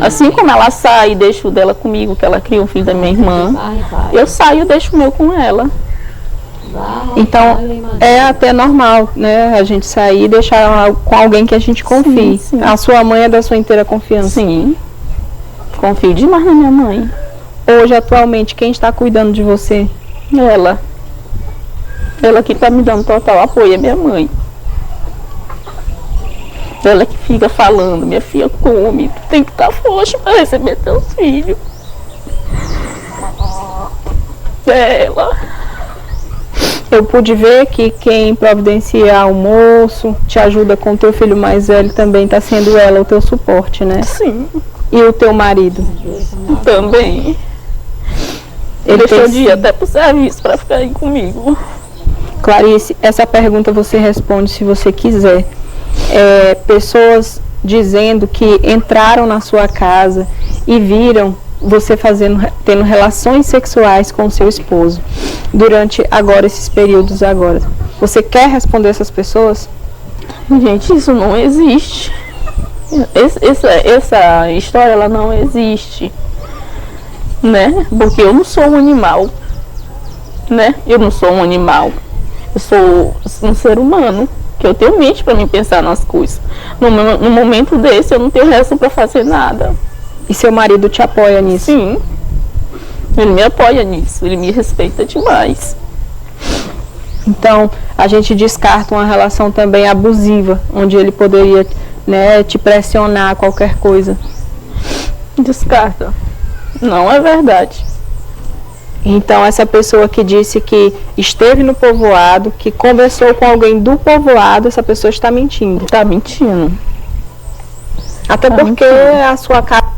Assim como ela sai e deixa o dela comigo, que ela cria um filho da minha irmã, eu saio e deixo o meu com ela. Então, é até normal, né? A gente sair e deixar com alguém que a gente confie. Sim, sim. A sua mãe é da sua inteira confiança. Sim. Confio demais na minha mãe. Hoje, atualmente, quem está cuidando de você? Ela. Ela que está me dando total apoio, é minha mãe. Ela que fica falando, minha filha, come, tu tem que estar forte para receber teus filhos. Ela. Eu pude ver que quem providencia almoço, te ajuda com o teu filho mais velho, também está sendo ela o teu suporte, né? Sim. E o teu marido? Também. Ele deixou de ir até pro serviço para ficar aí comigo. Clarice, essa pergunta você responde se você quiser. Pessoas dizendo que entraram na sua casa e viram você tendo relações sexuais com o seu esposo durante agora esses períodos agora. Você quer responder essas pessoas? Gente, isso não existe. Essa história, ela não existe, né? Porque eu não sou um animal, né? Eu não sou um animal. Eu sou um ser humano, que eu tenho mente para me pensar nas coisas. No momento desse, eu não tenho reação para fazer nada. E seu marido te apoia nisso? Sim. Ele me apoia nisso, ele me respeita demais. Então, a gente descarta uma relação também abusiva, onde ele poderia, né, te pressionar qualquer coisa. Descarta. Não é verdade. Então, essa pessoa que disse que esteve no povoado, que conversou com alguém do povoado, essa pessoa está mentindo. Está mentindo. Até tá porque mentindo. A sua casa...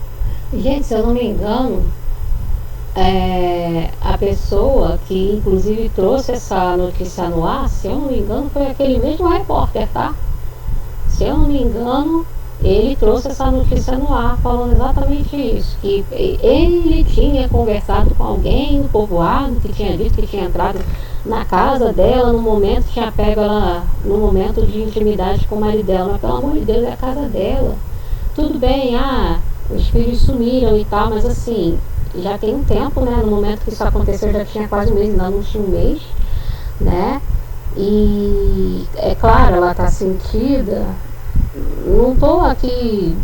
Gente, se eu não me engano, a pessoa que inclusive trouxe essa notícia no ar, se eu não me engano, foi aquele mesmo repórter, tá? Se eu não me engano, ele trouxe essa notícia no ar, falando exatamente isso, que ele tinha conversado com alguém do povoado, que tinha dito que tinha entrado na casa dela no momento, tinha pego ela no momento de intimidade com o marido dela, mas pelo amor de Deus, é a casa dela. Tudo bem, os filhos sumiram e tal, mas assim, já tem um tempo, né, no momento que isso aconteceu, já tinha quase um mês, ainda não tinha um mês, né, e é claro, ela tá sentida. Não estou aqui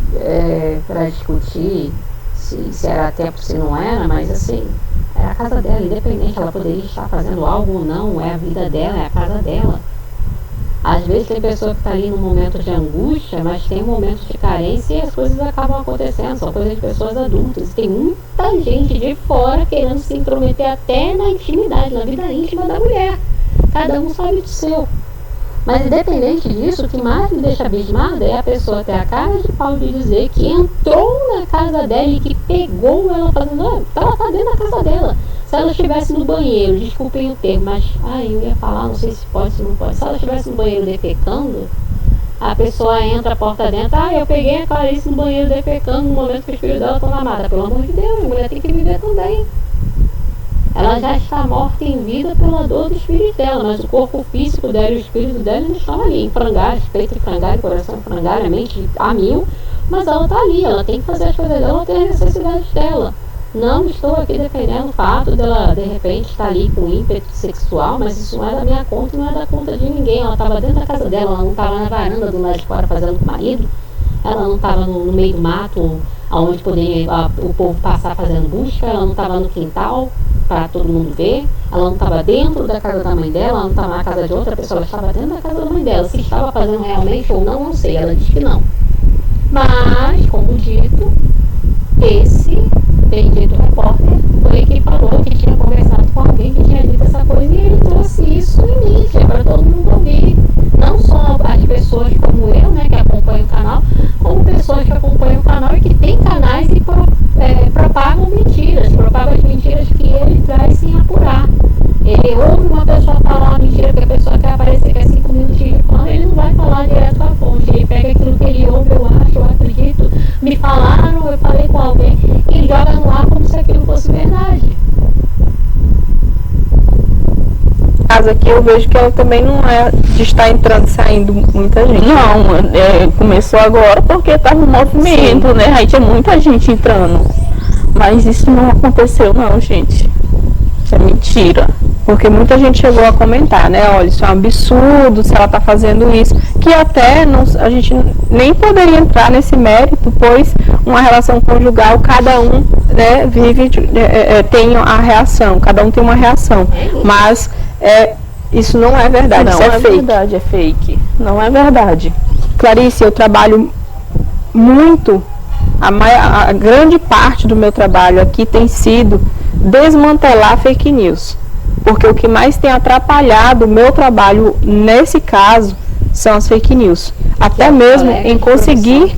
para discutir se era tempo, se não era, mas assim, é a casa dela, independente, ela poderia estar fazendo algo ou não, é a vida dela, é a casa dela. Às vezes tem pessoa que está ali num momento de angústia, mas tem um momento de carência e as coisas acabam acontecendo, são coisas de pessoas adultas. Tem muita gente de fora querendo se intrometer até na intimidade, na vida íntima da mulher. Cada um sabe do seu. Mas independente disso, o que mais me deixa abismada é a pessoa ter a cara de pau de dizer que entrou na casa dela e que pegou ela fazendo, ela tá dentro da casa dela. Se ela estivesse no banheiro, desculpem o termo, mas eu ia falar, não sei se pode, se não pode. Se ela estivesse no banheiro defecando, a pessoa entra a porta dentro, eu peguei a Clarice no banheiro defecando no momento que os filhos dela estão na mata. Pelo amor de Deus, a mulher tem que viver também. Ela já está morta em vida pela dor dos filhos dela, mas o corpo físico dela e o espírito dela ainda estão ali, em frangalhos, peito de frangalho, coração de frangalho, a mente a mil, mas ela está ali, ela tem que fazer as coisas dela, ela tem as necessidades dela. Não estou aqui defendendo o fato dela, de repente, estar ali com ímpeto sexual, mas isso não é da minha conta e não é da conta de ninguém. Ela estava dentro da casa dela, ela não estava na varanda do lado de fora fazendo com o marido, ela não estava no meio do mato, onde poderia o povo passar fazendo busca, ela não estava no quintal para todo mundo ver, ela não estava dentro da casa da mãe dela, ela não estava na casa de outra pessoa, ela estava dentro da casa da mãe dela. Se estava fazendo realmente ou não sei, ela diz que não. Mas, como dito, esse bendito repórter foi quem falou que tinha conversado com alguém que tinha dito essa coisa, e ele trouxe isso em mídia para todo mundo ouvir. Não só as pessoas como eu, né, que acompanham o canal, como pessoas que acompanham o canal e que tem canais e propagam as mentiras que ele traz sem apurar. Ele ouve uma pessoa falar uma mentira que a pessoa quer aparecer, que é 5 minutos de fama, ele não vai falar falar direto com a fonte. Ele pega aquilo que ele ouve, eu acho, eu acredito, me falaram, eu falei com alguém, e joga no ar como se aquilo fosse verdade. Mas aqui eu vejo que ela também não é de estar entrando e saindo muita gente. Não, começou agora porque estava um movimento, sim, né? Aí tinha muita gente entrando. Mas isso não aconteceu não, gente. Isso é mentira. Porque muita gente chegou a comentar, né? Olha, isso é um absurdo se ela está fazendo isso. Que até não, a gente nem poderia entrar nesse mérito, pois uma relação conjugal, cada um, né, vive, tem a reação, cada um tem uma reação. Mas isso não é verdade, não isso é fake. Verdade, é fake. Não é verdade. Clarice, eu trabalho muito, a grande parte do meu trabalho aqui tem sido desmantelar fake news. Porque o que mais tem atrapalhado o meu trabalho nesse caso são as fake news. Até mesmo em conseguir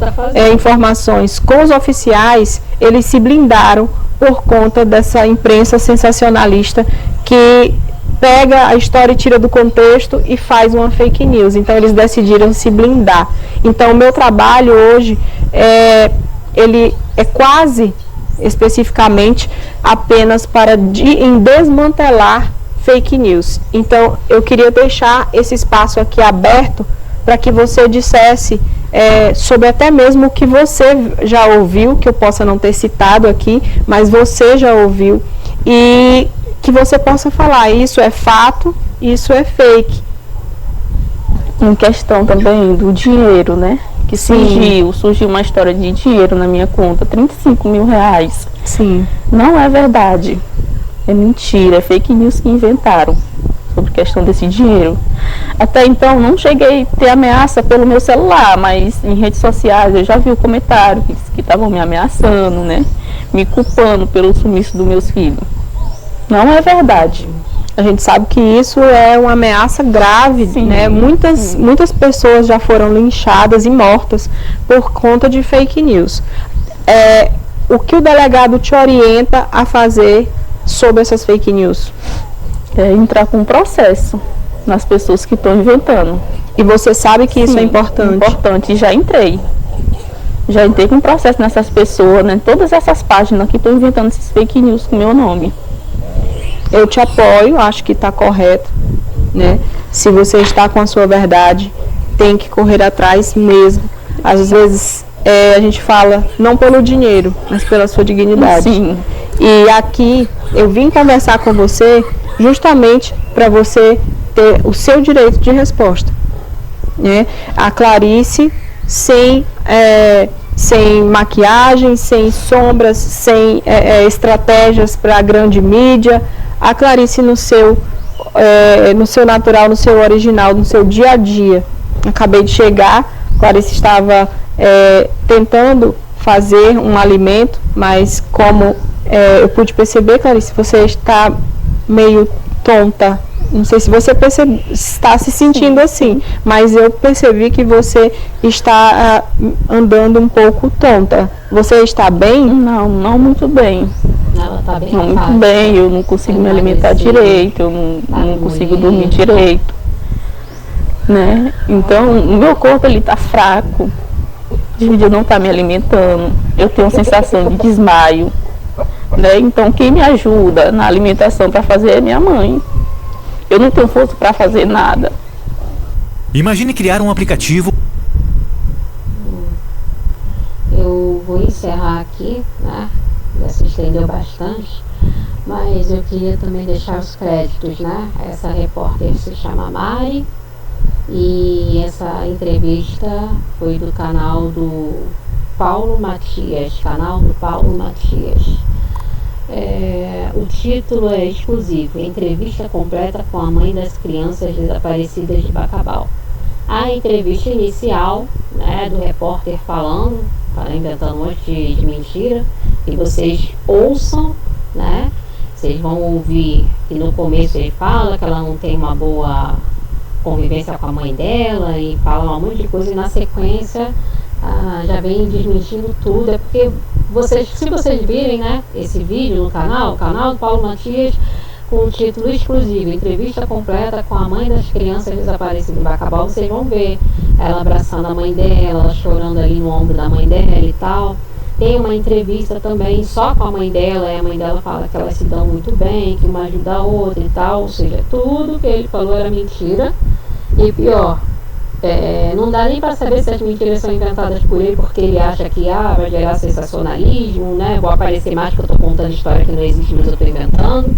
informações com os oficiais, eles se blindaram por conta dessa imprensa sensacionalista que pega a história e tira do contexto e faz uma fake news. Então eles decidiram se blindar. Então o meu trabalho hoje ele é quase especificamente apenas em desmantelar fake news. Então eu queria deixar esse espaço aqui aberto para que você dissesse sobre até mesmo o que você já ouviu, que eu possa não ter citado aqui, mas você já ouviu, e que você possa falar, isso é fato, isso é fake. Em questão também do dinheiro, né? Que surgiu uma história de dinheiro na minha conta, 35 mil reais. Sim. Não é verdade. É mentira, é fake news que inventaram sobre questão desse dinheiro. Até então não cheguei a ter ameaça pelo meu celular, mas em redes sociais eu já vi o comentário que estavam me ameaçando, né? Me culpando pelo sumiço dos meus filhos. Não é verdade. A gente sabe que isso é uma ameaça grave, sim, né? Muitas pessoas já foram linchadas e mortas por conta de fake news. O que o delegado te orienta a fazer sobre essas fake news? Entrar com um processo nas pessoas que estão inventando. E você sabe que isso é importante? Importante, já entrei. Já entrei com um processo nessas pessoas, né? Todas essas páginas que estão inventando esses fake news com meu nome. Eu te apoio, acho que está correto, né? Se você está com a sua verdade, tem que correr atrás mesmo. Às vezes a gente fala não pelo dinheiro, mas pela sua dignidade. Sim. E aqui eu vim conversar com você justamente para você ter o seu direito de resposta, né? A Clarice sem maquiagem, sem sombras, sem estratégias para a grande mídia. A Clarice no seu natural, no seu original, no seu dia a dia. Acabei de chegar, Clarice estava tentando fazer um alimento, mas como eu pude perceber, Clarice, você está meio tonta. Não sei se você está se sentindo assim, mas eu percebi que você está andando um pouco tonta. Você está bem? Não muito bem. Ela tá bem, não muito bem, eu não consigo me alimentar direito, eu não consigo dormir direito, né? Então o meu corpo ele tá fraco, eu não tá me alimentando, eu tenho sensação de desmaio, né? Então quem me ajuda na alimentação para fazer é minha mãe. Eu não tenho força para fazer nada. Imagine criar um aplicativo. Eu vou encerrar aqui, né? Já se estendeu bastante, mas eu queria também deixar os créditos, né? Essa repórter se chama Mari e essa entrevista foi do canal do Paulo Matias, o título é exclusivo, entrevista completa com a mãe das crianças desaparecidas de Bacabal. A entrevista inicial, né, do repórter falando, inventando um monte de mentira, e vocês ouçam, né? Vocês vão ouvir que no começo ele fala que ela não tem uma boa convivência com a mãe dela e fala um monte de coisa, e na sequência já vem desmentindo tudo. É porque se vocês virem, né, esse vídeo no canal do Paulo Matias, com o título exclusivo, entrevista completa com a mãe das crianças desaparecidas em Bacabal. Vocês vão ver ela abraçando a mãe dela, ela chorando ali no ombro da mãe dela e tal. Tem uma entrevista também só com a mãe dela, e a mãe dela fala que elas se dão muito bem, que uma ajuda a outra e tal. Ou seja, tudo que ele falou era mentira. E pior, não dá nem para saber se as mentiras são inventadas por ele, porque ele acha que vai gerar sensacionalismo, né? Vou aparecer mais que eu estou contando história que não existe, mas eu estou inventando.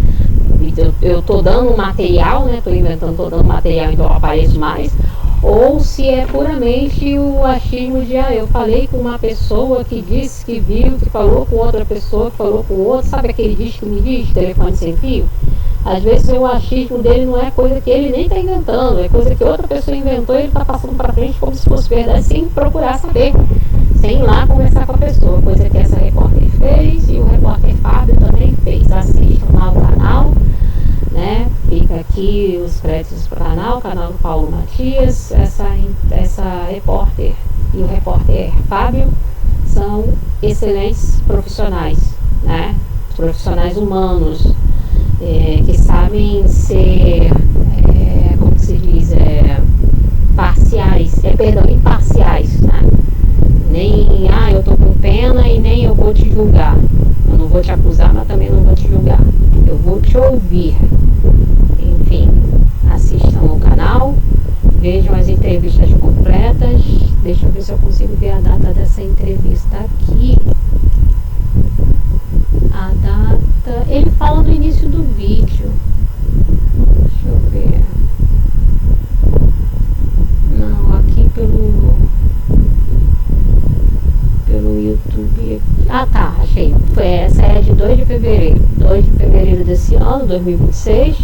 Eu estou dando material, né? Estou inventando, estou dando material, então eu apareço mais. Ou se é puramente o achismo de eu falei com uma pessoa que disse que viu, que falou com outra pessoa, que falou com outro, sabe aquele diz que me diz, telefone sem fio? Às vezes o achismo dele não é coisa que ele nem está inventando, é coisa que outra pessoa inventou e ele está passando para frente como se fosse verdade, sem procurar saber, sem ir lá conversar com a pessoa, coisa que essa repórter fez e o repórter Fábio também fez. Assistam lá o canal, né? Fica aqui os créditos para o canal do Paulo Matias. Essa repórter e o repórter Fábio são excelentes profissionais, né? Profissionais humanos, que sabem ser, como se diz, imparciais, né? Nem, eu tô com pena e nem eu vou te julgar. Eu não vou te acusar, mas também não vou te julgar. Eu vou te ouvir. Enfim, assistam o canal, vejam as entrevistas completas. Deixa eu ver se eu consigo ver a data dessa entrevista aqui. A data... Ele fala no início do vídeo. Deixa eu ver. Não, aqui pelo YouTube. Tá, achei. Essa é de 2 de fevereiro. 2 de fevereiro desse ano, 2026.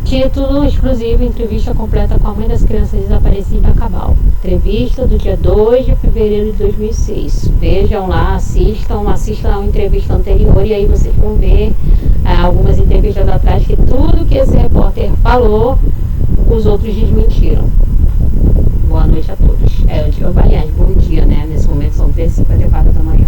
Título exclusivo, entrevista completa com a mãe das crianças desaparecidas em Bacabal. Entrevista do dia 2 de fevereiro de 2006. Vejam lá, assistam a entrevista anterior e aí vocês vão ver algumas entrevistas atrás que tudo que esse repórter falou, os outros desmentiram. Boa noite a todos. Aliás, bom dia, né? Nesse momento são 13h54 da manhã.